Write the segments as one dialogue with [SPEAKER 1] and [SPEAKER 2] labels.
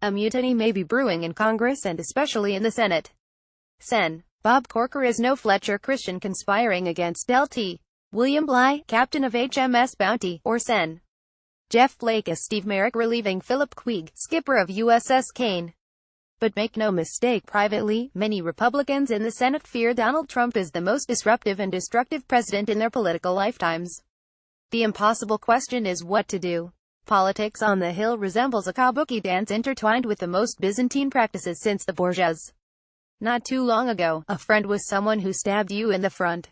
[SPEAKER 1] A mutiny may be brewing in Congress and especially in the Senate. Sen. Bob Corker is no Fletcher Chr conspiring against Lt. William Bligh, captain of HMS Bounty, or Sen. Jeff Flake is Steve Merrick relieving Philip Queeg, skipper of USS Kane. But make no mistake, privately, many Republicans in the Senate fear Donald Trump is the most disruptive and destructive president in their political lifetimes. The impossible question is what to do. Politics on the Hill resembles a kabuki dance intertwined with the most Byzantine practices since the Borgias. Not too long ago, a friend was someone who stabbed you in the front.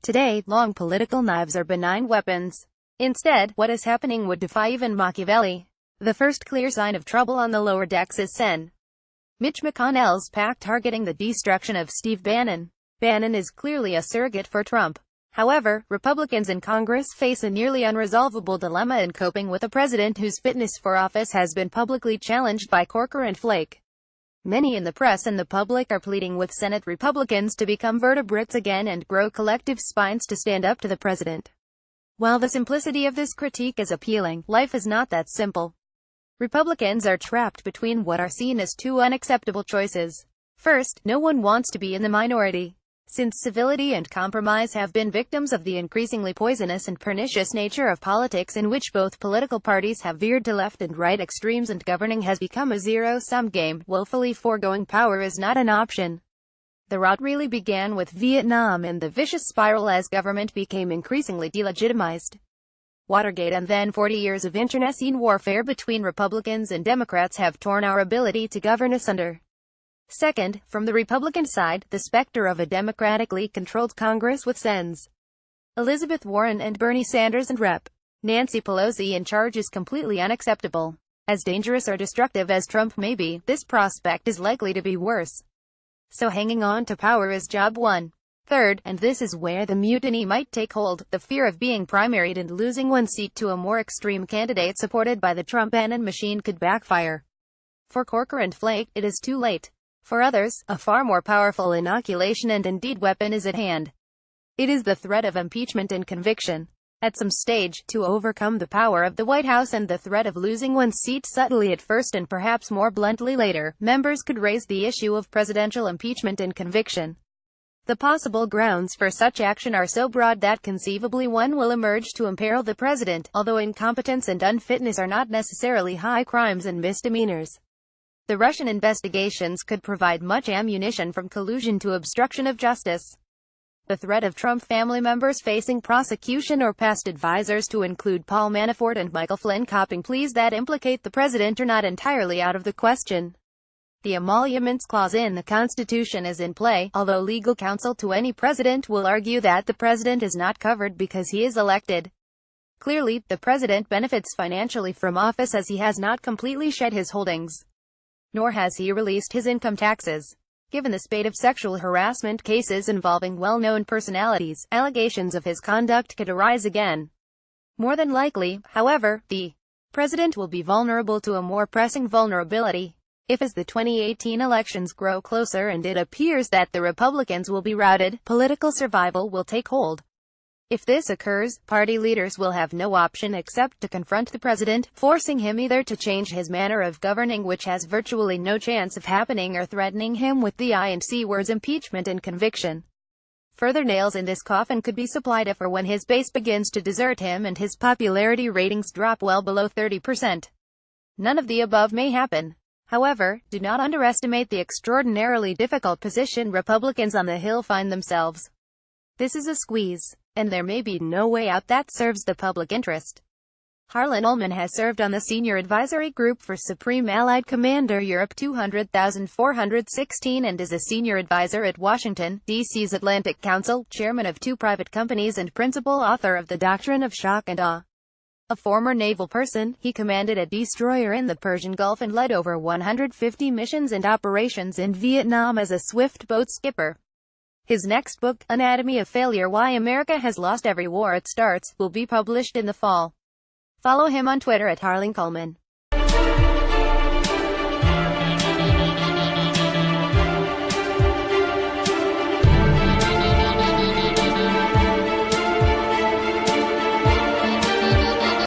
[SPEAKER 1] Today, long political knives are benign weapons. Instead, what is happening would defy even Machiavelli. The first clear sign of trouble on the lower decks is Sen. Mitch McConnell's PAC targeting the destruction of Steve Bannon. Bannon is clearly a surrogate for Trump. However, Republicans in Congress face a nearly unresolvable dilemma in coping with a president whose fitness for office has been publicly challenged by Corker and Flake. Many in the press and the public are pleading with Senate Republicans to become vertebrates again and grow collective spines to stand up to the president. While the simplicity of this critique is appealing, life is not that simple. Republicans are trapped between what are seen as two unacceptable choices. First, no one wants to be in the minority. Since civility and compromise have been victims of the increasingly poisonous and pernicious nature of politics in which both political parties have veered to left and right extremes and governing has become a zero-sum game, willfully foregoing power is not an option. The rot really began with Vietnam and the vicious spiral as government became increasingly delegitimized. Watergate and then 40 years of internecine warfare between Republicans and Democrats have torn our ability to govern asunder. Second, from the Republican side, the specter of a democratically controlled Congress with Sens. Elizabeth Warren and Bernie Sanders and Rep. Nancy Pelosi in charge is completely unacceptable. As dangerous or destructive as Trump may be, this prospect is likely to be worse. So hanging on to power is job one. Third, and this is where the mutiny might take hold, the fear of being primaried and losing one seat to a more extreme candidate supported by the Trump-Bannon machine could backfire. For Corker and Flake, it is too late. For others, a far more powerful inoculation and indeed weapon is at hand. It is the threat of impeachment and conviction. At some stage, to overcome the power of the White House and the threat of losing one's seat subtly at first and perhaps more bluntly later, members could raise the issue of presidential impeachment and conviction. The possible grounds for such action are so broad that conceivably one will emerge to imperil the president, although incompetence and unfitness are not necessarily high crimes and misdemeanors. The Russian investigations could provide much ammunition from collusion to obstruction of justice. The threat of Trump family members facing prosecution or past advisors to include Paul Manafort and Michael Flynn copping pleas that implicate the president are not entirely out of the question. The emoluments clause in the Constitution is in play, although legal counsel to any president will argue that the president is not covered because he is elected. Clearly, the president benefits financially from office as he has not completely shed his holdings. Nor has he released his income taxes. Given the spate of sexual harassment cases involving well-known personalities, allegations of his conduct could arise again. More than likely, however, the president will be vulnerable to a more pressing vulnerability. If as the 2018 elections grow closer and it appears that the Republicans will be routed, political survival will take hold. If this occurs, party leaders will have no option except to confront the president, forcing him either to change his manner of governing, which has virtually no chance of happening, or threatening him with the I and C words impeachment and conviction. Further nails in this coffin could be supplied if or when his base begins to desert him and his popularity ratings drop well below 30%. None of the above may happen. However, do not underestimate the extraordinarily difficult position Republicans on the Hill find themselves. This is a squeeze, and there may be no way out that serves the public interest. Harlan Ullman has served on the Senior Advisory Group for Supreme Allied Commander Europe 200,416 and is a senior advisor at Washington, D.C.'s Atlantic Council, chairman of 2 private companies and principal author of The Doctrine of Shock and Awe. A former naval person, he commanded a destroyer in the Persian Gulf and led over 150 missions and operations in Vietnam as a swift boat skipper. His next book, Anatomy of Failure: Why America Has Lost Every War It Starts, will be published in the fall. Follow him on Twitter at Harlan Coleman.